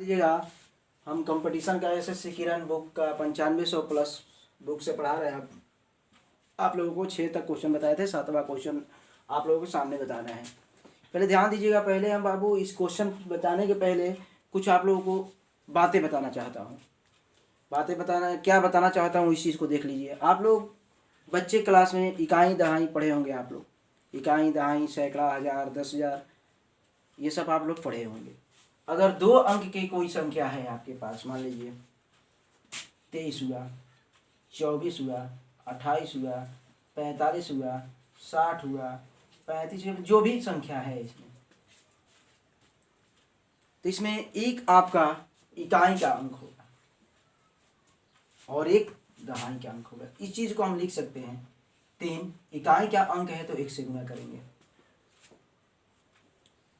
दीजिएगा, हम कंपटीशन का एसएससी किरण बुक का 9500 प्लस बुक से पढ़ा रहे हैं। आप लोगों को 6 तक क्वेश्चन बताए थे, 7वां क्वेश्चन आप लोगों के सामने बताना है। पहले ध्यान दीजिएगा, पहले हम बाबू इस क्वेश्चन बताने के पहले कुछ आप लोगों को बातें बताना चाहता हूँ। क्या बताना चाहता हूँ इस चीज़ को देख लीजिए। आप लोग बच्चे क्लास में इकाई दहाई पढ़े होंगे। आप लोग इकाई दहाई, सैकड़ा, हज़ार, 10,000 ये सब आप लोग पढ़े होंगे। अगर 2 अंक की कोई संख्या है आपके पास, मान लीजिए 23 हुआ, 24 हुआ, 28 हुआ, 45 हुआ, 60 हुआ, 35 हुआ, जो भी संख्या है इसमें, तो इसमें एक आपका इकाई का अंक होगा और एक दहाई का अंक होगा। इस चीज़ को हम लिख सकते हैं 3। इकाई का अंक है तो 1 से गुना करेंगे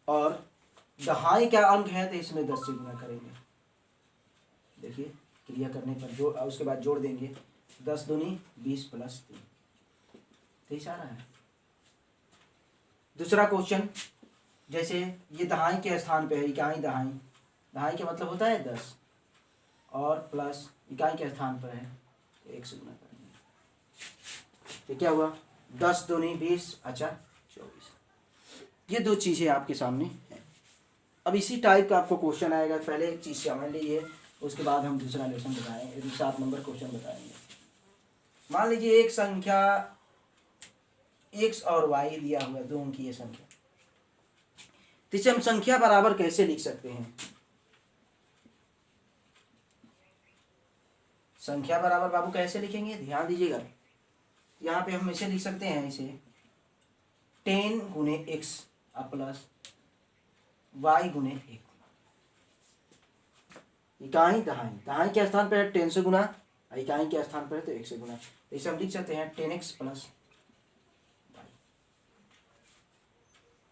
और दहाई का अंक है तो इसमें 10 से गुना करेंगे। देखिए क्रिया करने पर उसके बाद जोड़ देंगे, 10 दूनी 20 प्लस 3, 23 आ रहा है। दूसरा क्वेश्चन, जैसे ये दहाई के स्थान पे है, इकाई दहाई, दहाई का मतलब होता है 10 और प्लस इकाई के स्थान पर है तो 1 से गुना करेंगे। तो क्या हुआ, 10 दूनी 20, अच्छा 24। ये 2 चीज़ें आपके सामने हैं। अब इसी टाइप का आपको क्वेश्चन आएगा। पहले एक चीज़ समझ लीजिए, उसके बाद हम दूसरा लेसन बताएंगे, 7 नंबर क्वेश्चन बताएंगे। मान लीजिए एक संख्या x और y दिया हुआ है, 2 अंकीय संख्या, तो इसे हम संख्या बराबर कैसे लिख सकते हैं? संख्या बराबर बाबू कैसे लिखेंगे, ध्यान दीजिएगा। यहाँ पे हम इसे लिख सकते हैं, इसे 10 गुने x प्लस y गुने 1। इकाई दहाई, दहाई के स्थान पर है 10 से गुना, इकाई के स्थान पर है तो 1 से गुना, तो इसे हम लिख सकते हैं 10x प्लस y।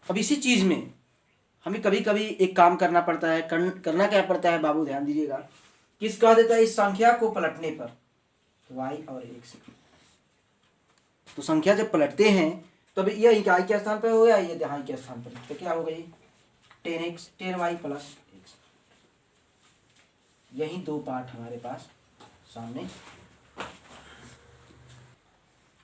अब इसी चीज़ में हमें कभी कभी एक काम करना पड़ता है। करना क्या पड़ता है बाबू, ध्यान दीजिएगा। किस कह देता है इस संख्या को पलटने पर, तो y और 1 से, तो संख्या जब पलटते हैं तब यह इकाई के स्थान पर हो गया, ये दहाई के स्थान पर, तो क्या हो गई 10x 10y प्लस 1। यही 2 पार्ट हमारे पास सामने।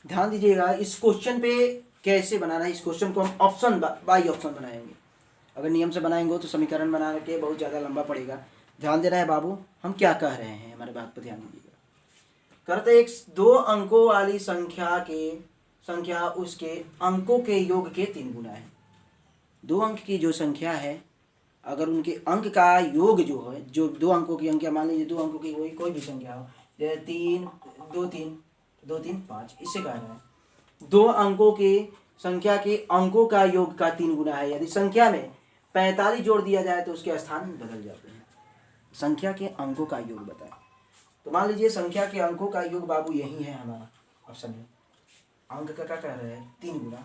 ध्यान दीजिएगा, इस क्वेश्चन पे कैसे बनाना है। इस क्वेश्चन को हम ऑप्शन बाई ऑप्शन बनाएंगे। अगर नियम से बनाएंगे तो समीकरण बना के बहुत ज़्यादा लंबा पड़ेगा। ध्यान देना है बाबू, हम क्या कह रहे हैं, हमारे बात पर ध्यान दीजिएगा। करते एक 2 अंकों वाली संख्या उसके अंकों के योग के 3 गुना है। 2 अंक की जो संख्या है, अगर उनके अंक का योग जो है, जो 2 अंकों की संख्या, मान लीजिए 2 अंकों की कोई भी संख्या हो, जैसे 3 2 3 2 3 5, इससे कह रहा है 2 अंकों की संख्या के अंकों का योग का 3 गुना है। यदि संख्या में 45 जोड़ दिया जाए तो उसके स्थान बदल जाते हैं। संख्या के अंकों का योग बताएं, तो मान लीजिए संख्या के अंकों का योग बाबू यही है हमारा ऑप्शन में। अंक का क्या कह रहे हैं 3 गुना,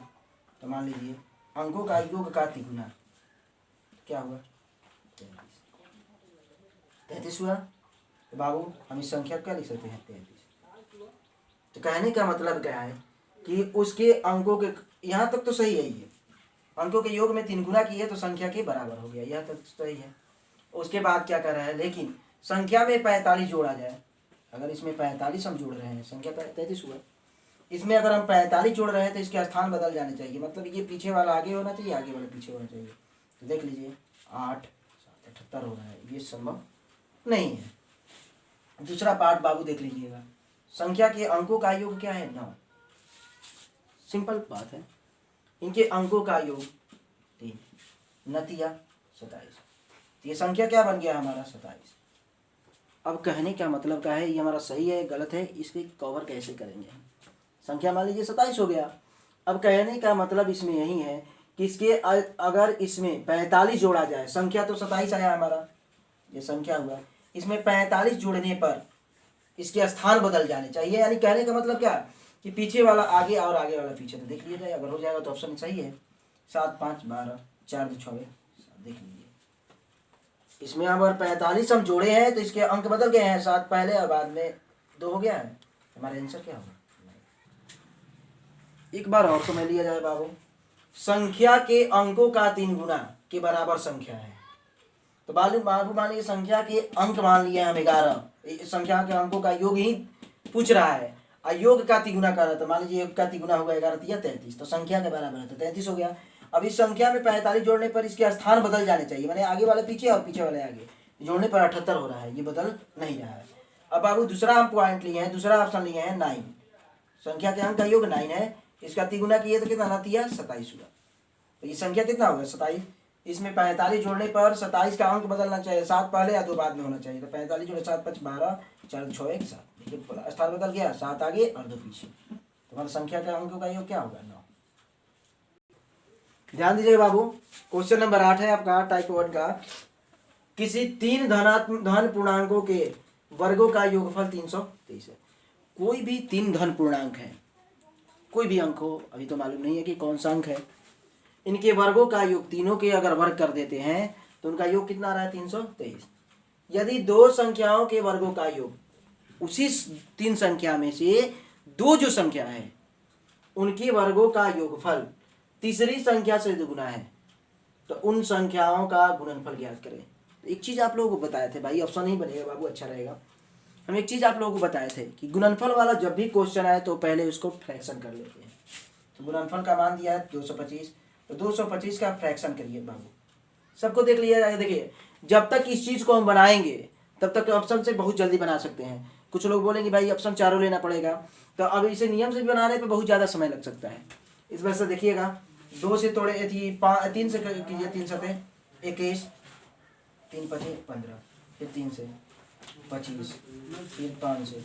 तो मान लीजिए अंकों का योग का 3 गुना, क्या हुआ 33 हुआ। तो बाबू हम इस संख्या को क्या लिख सकते हैं 33। तो कहने का मतलब क्या है कि उसके अंकों के, यहाँ तक तो सही है, ये अंकों के योग में 3 गुना किए तो संख्या के बराबर हो गया, यह तक तो सही है। उसके बाद क्या कर रहा है, लेकिन संख्या में 45 जोड़ा जाए, अगर इसमें 45 हम जोड़ रहे हैं, संख्या 33 हुआ, इसमें अगर हम 45 जोड़ रहे हैं तो इसके स्थान बदल जाने चाहिए। मतलब ये पीछे वाला आगे होना चाहिए, आगे वाला पीछे होना चाहिए। तो देख लीजिए 8 7 78 हो रहा है, ये संभव नहीं है। दूसरा पार्ट बाबू देख लीजिएगा, संख्या के अंकों का योग क्या है 9। सिंपल बात है, इनके अंकों का योग 3, नतिया 27। ये संख्या क्या बन गया हमारा 27। अब कहने का मतलब क्या है, ये हमारा सही है गलत है, इसके कवर कैसे करेंगे। संख्या मान लीजिए 27 हो गया। अब कहने का मतलब इसमें यही है कि इसके अगर इसमें 45 जोड़ा जाए, संख्या तो 27 आया हमारा, ये संख्या हुआ, इसमें 45 जोड़ने पर इसके स्थान बदल जाने चाहिए। यानी कहने का मतलब क्या कि पीछे वाला आगे और आगे वाला पीछे। तो देख लीजिए, अगर हो जाएगा तो ऑप्शन सही है। 7 5 12 4 2 6 देख लीजिए, इसमें अगर 45 हम जोड़े हैं तो इसके अंक बदल गए हैं, 7 पहले और बाद में 2 हो गया है। हमारा आंसर क्या होगा, एक बार और समझ लिया जाए बाबू। संख्या के अंकों का 3 गुना के बराबर संख्या है, तो मान लीजिए संख्या के अंक मान लिए हम 11, संख्या के अंकों का योग ही पूछ रहा है, और योग का तिगुना कर रहा था। मान लीजिए योग का तिगुना होगा 11 तिया 33, तो संख्या के बराबर है तो 33 हो गया। अब इस संख्या में 45 जोड़ने पर इसके स्थान बदल जाने चाहिए, मैंने आगे वाले पीछे और पीछे वाले आगे, जोड़ने पर 78 हो रहा है, ये बदल नहीं रहा है। अब बाबू दूसरा हम पॉइंट लिए हैं, दूसरा ऑप्शन लिए हैं 9, संख्या के अंक का योग 9 है, इसका तिगुना किए तो कितना आती है 27 हुआ। तो ये संख्या कितना होगा 27, इसमें 45 जोड़ने पर 27 का अंक बदलना चाहिए, 7 पहले या 2 बाद में होना चाहिए। तो 45 जोड़े 7 5 12 4 6 1 7, देखिए स्थान बदल गया, 7 आगे और 2 पीछे, तो हमारा संख्या के अंकों का योग क्या होगा 9। ध्यान दीजिए बाबू, क्वेश्चन नंबर 8 है आपका टाइप 1 का। किसी 3 धन पूर्णांकों के वर्गों का योगफल 323 है। कोई भी 3 धन पूर्णांक है, कोई भी अंक हो, अभी तो मालूम नहीं है कि कौन सा अंक है, इनके वर्गों का योग, तीनों के अगर वर्ग कर देते हैं तो उनका योग कितना आ रहा है 323। यदि 2 संख्याओं के वर्गों का योग, उसी 3 संख्या में से 2 जो संख्या है उनके वर्गों का योगफल तीसरी संख्या से दुगुना है, तो उन संख्याओं का गुणनफल ज्ञात करें। तो एक चीज आप लोगों को बताए थे भाई, ऑप्शन नहीं बनेगा बाबू, अच्छा रहेगा। हम एक चीज आप लोगों को बताए थे कि गुणनफल वाला जब भी क्वेश्चन आए तो पहले उसको फ्रैक्शन कर लेते हैं। तो गुणनफल का मान दिया है 225, तो 225 का फ्रैक्शन करिए बाबू, सबको देख लिया। देखिए जब तक इस चीज को हम बनाएंगे तब तक ऑप्शन से बहुत जल्दी बना सकते हैं। कुछ लोग बोलेंगे भाई ऑप्शन चारों लेना पड़ेगा, तो अब इसे नियम से बनाने पे बहुत ज़्यादा समय लग सकता है। इस वजह से देखिएगा 2 से तोड़े 3 से कीजिए, 3 सते 21, 3 पचे 15, फिर 3 से 25, फिर 5 से।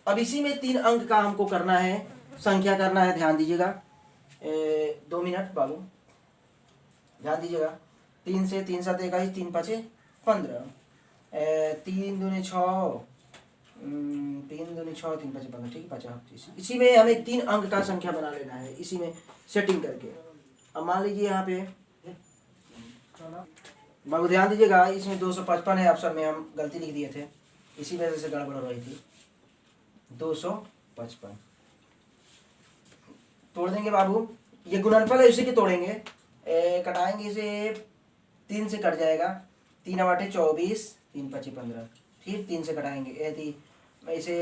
अब इसी में 3 अंक का हमको करना है, संख्या करना है, ध्यान दीजिएगा। 2 मिनट बाबू ध्यान दीजिएगा। 3 से 3 7 21, 3 5 15, 3 दूनी 6, 3 दूनी 6, 3 5 15, ठीक है 50। इसी में हमें 3 अंक का संख्या बना लेना है, इसी में सेटिंग करके। अब मान लीजिए यहाँ पे बाबू ध्यान दीजिएगा, इसमें 255 है, ऑप्शन में हम गलती लिख दिए थे, इसी वजह से गड़बड़ हो रही थी। 255 तोड़ देंगे बाबू, ये गुणनफल है इसी के तोड़ेंगे, कटाएंगे इसे, 3 से कट जाएगा, 3 8 24, 3 5 15, फिर 3 से कटाएंगे, इसे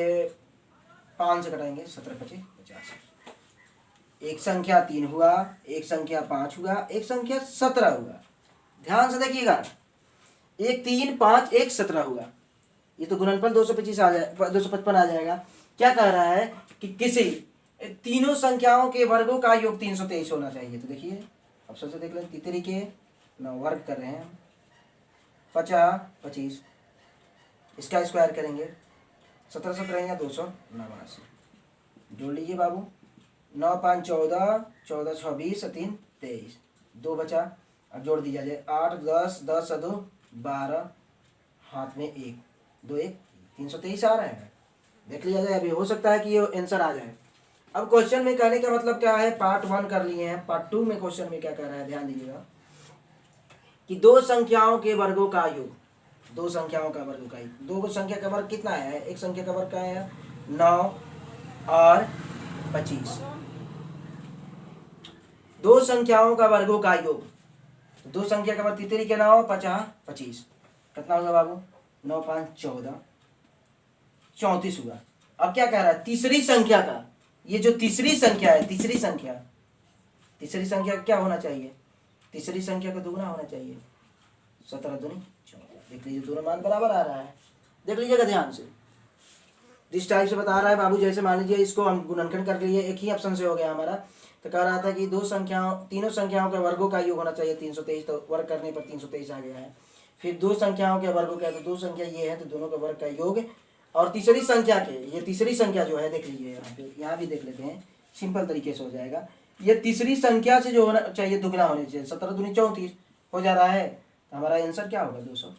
5 से कटाएंगे, 17 5 50। एक संख्या 3 हुआ, एक संख्या 5 हुआ, एक संख्या 17 हुआ। ध्यान से देखिएगा, एक 3 5 1 17 हुआ, ये तो गुणनफल 225 आ जाए, 255 आ जाएगा। क्या कह रहा है कि किसी तीनों संख्याओं के वर्गों का योग 323 होना चाहिए। तो देखिए ऑप्शन से देख लें, तितरी के वर्ग कर रहे हैं, 50 25, इसका स्क्वायर करेंगे, 17 17 या 289, जोड़ लीजिए बाबू, 9 5 14, 14 6 20, 3 23, 2 बचा, अब जोड़ दीजिए जाए, 8 10, 10 2 12, हाथ में 1 2 1, 323 आ रहा है। देख लिया जाए, अभी हो सकता है कि ये आंसर आ जाए। अब क्वेश्चन में कहने का मतलब क्या है, पार्ट 1 कर लिए हैं, पार्ट 2 में क्वेश्चन में क्या कह रहा है, ध्यान दीजिएगा कि 2 संख्याओं के वर्गों का योग, 2 संख्याओं का वर्ग का योग, 2 संख्या का वर्ग कितना है, एक संख्या का वर्ग क्या है 9 और 25, 2 संख्याओं का वर्गों का योग, 2 संख्या का वर्ग तितरी के 9 50 25, कितना होगा बाबू, 9 5 14, 34 हुआ। अब क्या कह रहा है, तीसरी संख्या का, ये जो तीसरी संख्या है, तीसरी संख्या क्या होना चाहिए, तीसरी संख्या का दुगुना होना चाहिए, 17 दूनी 14। देख लीजिए दोनों मान बराबर आ रहा है, देख लीजिएगा ध्यान से। जिस टाइप से बता रहा है बाबू, जैसे मान लीजिए इसको हम गुणनखंड कर लिए, एक ही ऑप्शन से हो गया हमारा, तो कह रहा था कि तीनों संख्याओं के वर्गों का योग होना चाहिए 323, तो वर्ग करने पर 323 आ गया है। फिर 2 संख्याओं के वर्गों का, तो 2 संख्या ये है तो दोनों के वर्ग का योग, और तीसरी संख्या के, ये तीसरी संख्या जो है देख लीजिए यहाँ पे, यहाँ भी देख लेते हैं, सिंपल तरीके से हो जाएगा। ये तीसरी संख्या से जो होना चाहिए दुगना होना चाहिए, 17 दूनी 34 हो जा रहा है, तो हमारा आंसर क्या होगा 200।